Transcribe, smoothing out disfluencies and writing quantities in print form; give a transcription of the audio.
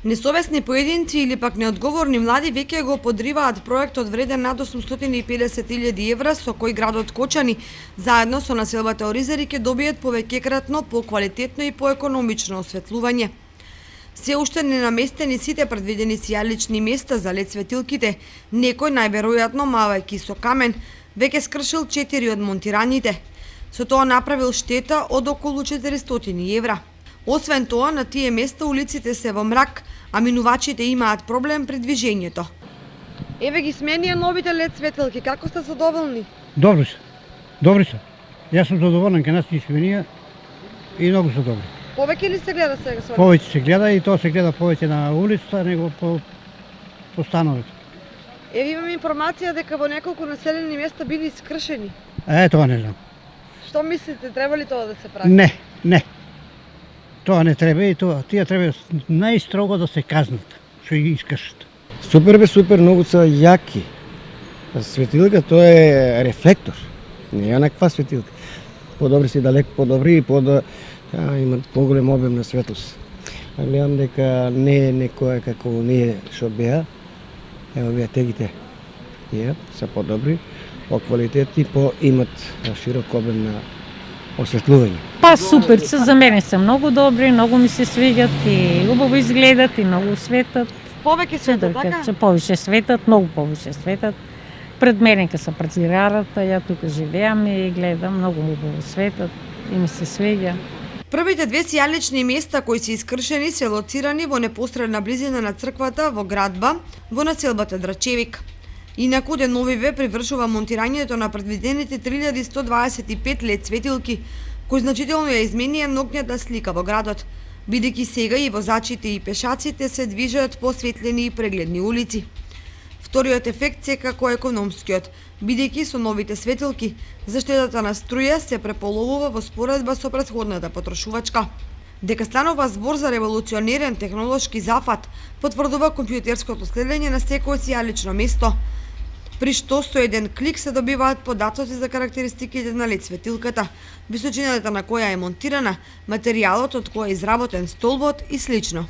Несовесни поединци или пак неодговорни млади веќе го подриваат проектот вреден над 850.000 евра со кој градот Кочани заедно со населбата Оризари ќе добијат повеќекратно, поквалитетно и поекономично осветлување. Се уште не наместени сите предвидени сијалични места за лед светилките, некој најверојатно мавајќи со камен веќе скршил 4 од монтираните. Со тоа направил штета од околу 400 евра. Освен тоа, на тие места улиците се во мрак, а минувачите имаат проблем при движењето. Еве ги сменија новите лед светилки, како сте задоволни? Добри се. Добри се. Јас сум задоволен кај нас ги сменија и многу се добри. Повеќе ли се гледа сега со? Повеќе се гледа и тоа се гледа повеќе на улицата него по становите. Еве имам информација дека во неколку населени места били скршени. Тоа не знам. Што мислите, треба ли тоа да се прави? Не. Тоа не треба и тоа. Тие треба најстрого да се казнат, што ги искашат. Супер бе, супер, многу се јаки. Светилка тоа е рефлектор, не е онаква светилка. Подобри си далеко, подобри и имат поголем обем на светлост. Гледам дека не е некоја како ние што беа. Ево вие тегите. Тие се подобри, поквалитетни, имат широк обем на осветлување. Супер, за мене се многу добри, многу ми се свиѓат и убаво изгледат и многу светат. Повеќе светат, така? Се повише светат, многу повише светат. Пред мене ка се працирарата, ја тука живеам и гледам, многу убаво светат и ми се свиѓа. Првите две сијалични места кои се искршени се лоцирани во непосредна близина на црквата во градба, во населбата Драчевик. Инаку деновиве привршува монтирањето на предвидените 3125 лед светилки, кој значително ја изменија ноќната слика во градот, бидејќи сега и возачите и пешаците се движат по осветлени и прегледни улици. Вториот ефект секако економскиот, бидејќи со новите светилки заштедата на струја се преполовува во споредба со претходната потрошувачка. Дека станува збор за револуционерен технолошки зафат, потврдува компјутерското следење на секое сијалично место, при што со еден клик се добиваат податоци за карактеристиките на лед светилката, височината на која е монтирана, материјалот од кој е изработен столбот и слично.